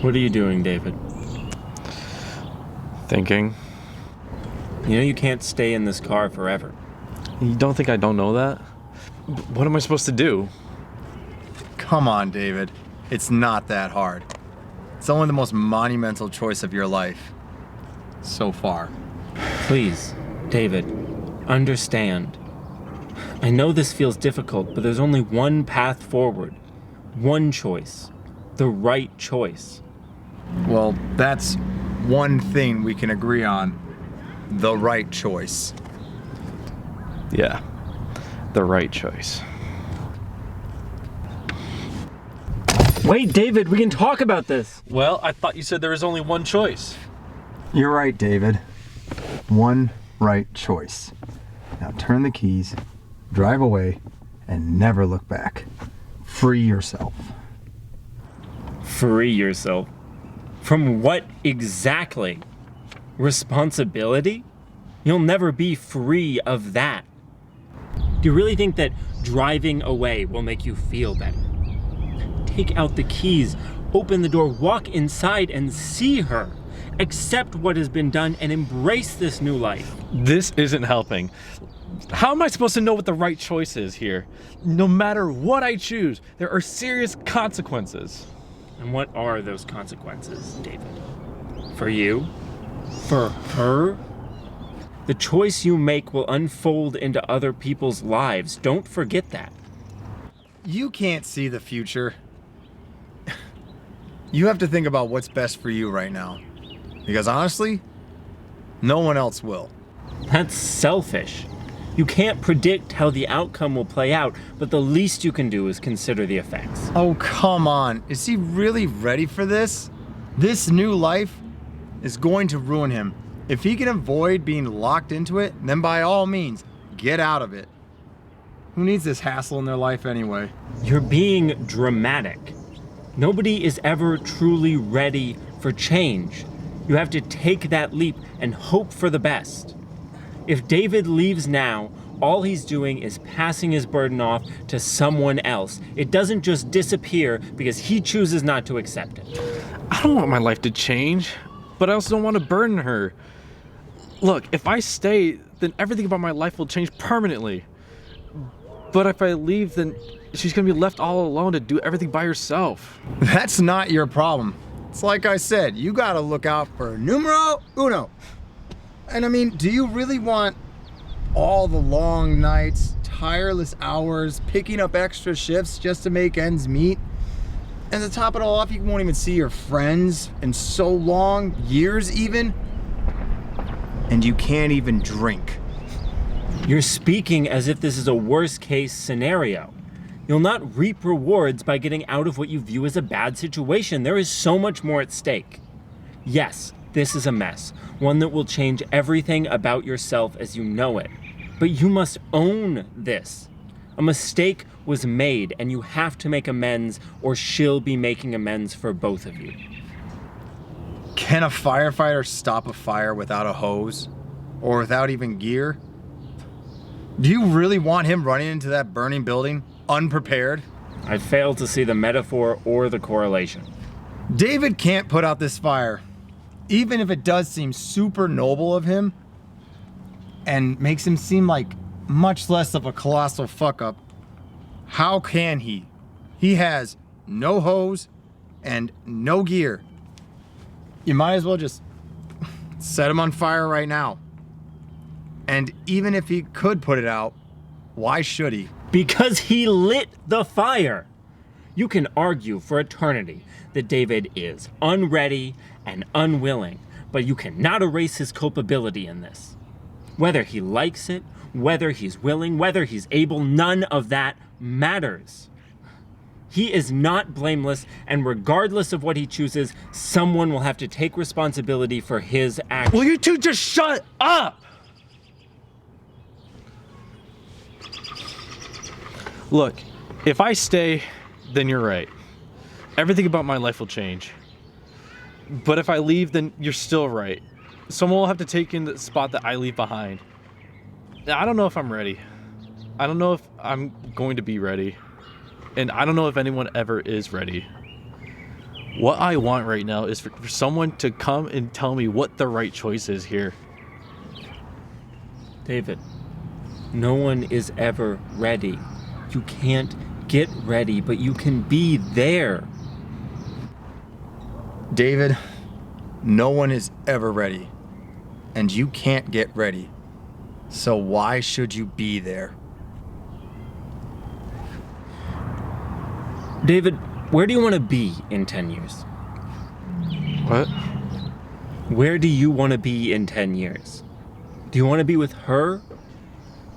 What are you doing, David? Thinking. You know you can't stay in this car forever. You don't think I don't know that? What am I supposed to do? Come on, David. It's not that hard. It's only the most monumental choice of your life. So far. Please, David, understand. I know this feels difficult, but there's only one path forward. One choice. The right choice. Well, that's one thing we can agree on. The right choice. Yeah, the right choice. Wait, David, we can talk about this. Well, I thought you said there was only one choice. You're right, David. One right choice. Now turn the keys, drive away, and never look back. Free yourself. Free yourself? From what exactly? Responsibility? You'll never be free of that. Do you really think that driving away will make you feel better? Take out the keys, open the door, walk inside and see her. Accept what has been done and embrace this new life. This isn't helping. How am I supposed to know what the right choice is here? No matter what I choose, there are serious consequences. And what are those consequences, David? For you? For her? The choice you make will unfold into other people's lives. Don't forget that. You can't see the future. You have to think about what's best for you right now. Because honestly, no one else will. That's selfish. You can't predict how the outcome will play out, but the least you can do is consider the effects. Oh, come on. Is he really ready for this? This new life is going to ruin him. If he can avoid being locked into it, then by all means, get out of it. Who needs this hassle in their life anyway? You're being dramatic. Nobody is ever truly ready for change. You have to take that leap and hope for the best. If David leaves now, all he's doing is passing his burden off to someone else. It doesn't just disappear because he chooses not to accept it. I don't want my life to change, but I also don't want to burden her. Look, if I stay, then everything about my life will change permanently. But if I leave, then she's going to be left all alone to do everything by herself. That's not your problem. It's like I said, you gotta look out for numero uno. And I mean, do you really want all the long nights, tireless hours, picking up extra shifts just to make ends meet? And to top it all off, you won't even see your friends in so long, years even. And you can't even drink. You're speaking as if this is a worst case scenario. You'll not reap rewards by getting out of what you view as a bad situation. There is so much more at stake. Yes, this is a mess, one that will change everything about yourself as you know it. But you must own this. A mistake was made, and you have to make amends, or she'll be making amends for both of you. Can a firefighter stop a fire without a hose? Or without even gear? Do you really want him running into that burning building, unprepared? I fail to see the metaphor or the correlation. David can't put out this fire, even if it does seem super noble of him, and makes him seem like much less of a colossal fuck-up. How can he? He has no hose and no gear. You might as well just set him on fire right now. And even if he could put it out, why should he? Because he lit the fire. You can argue for eternity that David is unready and unwilling, but you cannot erase his culpability in this. Whether he likes it, whether he's willing, whether he's able, none of that matters. He is not blameless, and regardless of what he chooses, someone will have to take responsibility for his actions. Will you two just shut up? Look, if I stay, then you're right. Everything about my life will change. But if I leave, then you're still right. Someone will have to take in the spot that I leave behind. I don't know if I'm ready. I don't know if I'm going to be ready. And I don't know if anyone ever is ready. What I want right now is for someone to come and tell me what the right choice is here. David, no one is ever ready. You can't get ready, but you can be there. David, no one is ever ready. And you can't get ready. So why should you be there? David, where do you want to be in 10 years? What? Where do you want to be in 10 years? Do you want to be with her?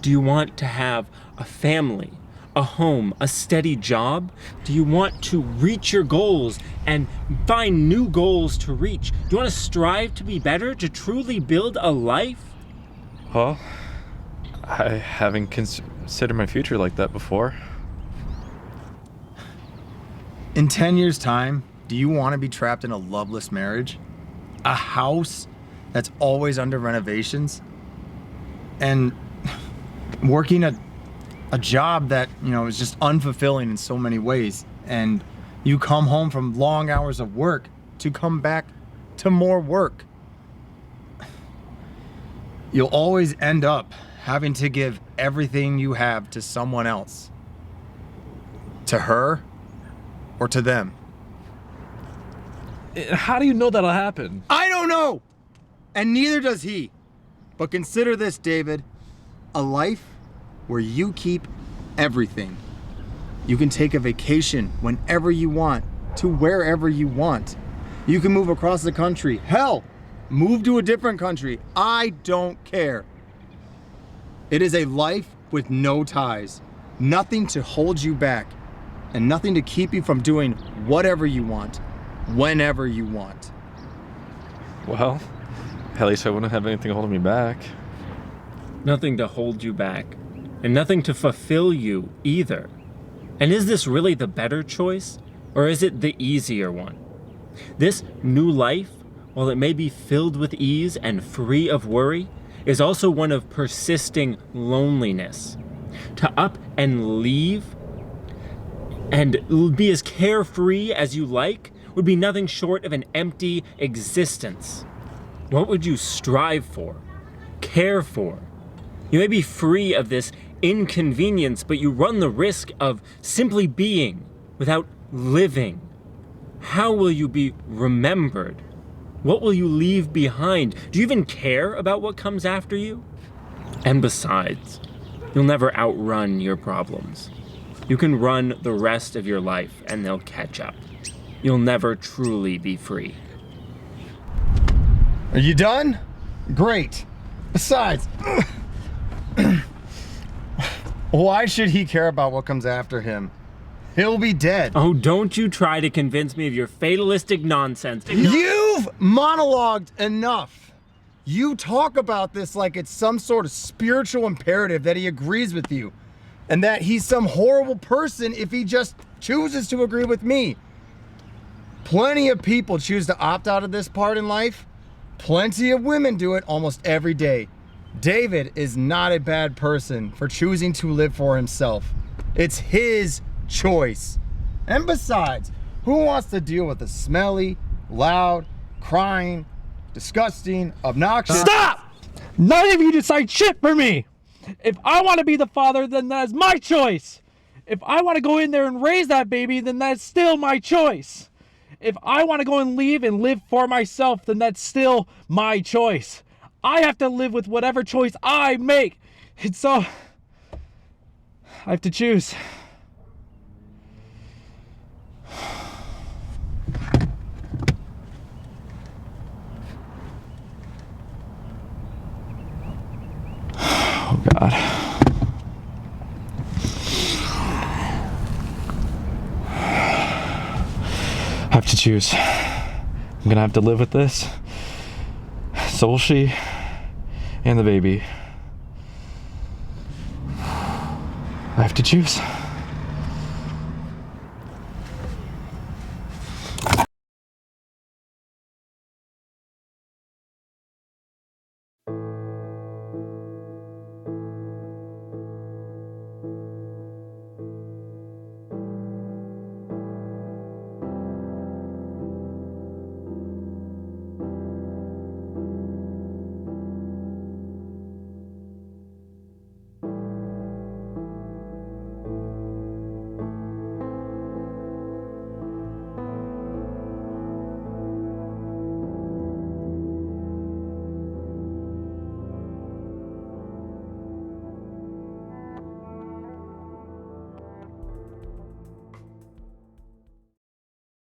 Do you want to have a family, a home, a steady job? Do you want to reach your goals and find new goals to reach? Do you want to strive to be better, to truly build a life? Well, I haven't considered my future like that before. In 10 years' time, do you want to be trapped in a loveless marriage? A house that's always under renovations? And working a job that, is just unfulfilling in so many ways. And you come home from long hours of work to come back to more work. You'll always end up having to give everything you have to someone else. To her or to them. How do you know that'll happen? I don't know! And neither does he. But consider this, David. A life where you keep everything. You can take a vacation whenever you want, to wherever you want. You can move across the country. Hell, move to a different country. I don't care. It is a life with no ties. Nothing to hold you back. And nothing to keep you from doing whatever you want, whenever you want. Well, at least I wouldn't have anything holding me back. Nothing to hold you back, and nothing to fulfill you either. And is this really the better choice, or is it the easier one? This new life, while it may be filled with ease and free of worry, is also one of persisting loneliness. To up and leave and be as carefree as you like would be nothing short of an empty existence. What would you strive for? Care for? You may be free of this inconvenience, but you run the risk of simply being without living. How will you be remembered? What will you leave behind? Do you even care about what comes after you? And besides, you'll never outrun your problems. You can run the rest of your life and they'll catch up. You'll never truly be free. Are you done? Great. Besides, why should he care about what comes after him? He'll be dead. Oh, don't you try to convince me of your fatalistic nonsense. You've monologued enough. You talk about this like it's some sort of spiritual imperative that he agrees with you. And that he's some horrible person if he just chooses to agree with me. Plenty of people choose to opt out of this part in life. Plenty of women do it almost every day. David is not a bad person for choosing to live for himself. It's his choice. And besides, who wants to deal with a smelly, loud, crying, disgusting, obnoxious... Stop! None of you decide shit for me! If I want to be the father, then that's my choice. If I want to go in there and raise that baby, then that's still my choice. If I want to go and leave and live for myself, then that's still my choice. I have to live with whatever choice I make. And so, I have to choose. Oh, God. I have to choose. I'm gonna have to live with this. So will she and the baby. I have to choose.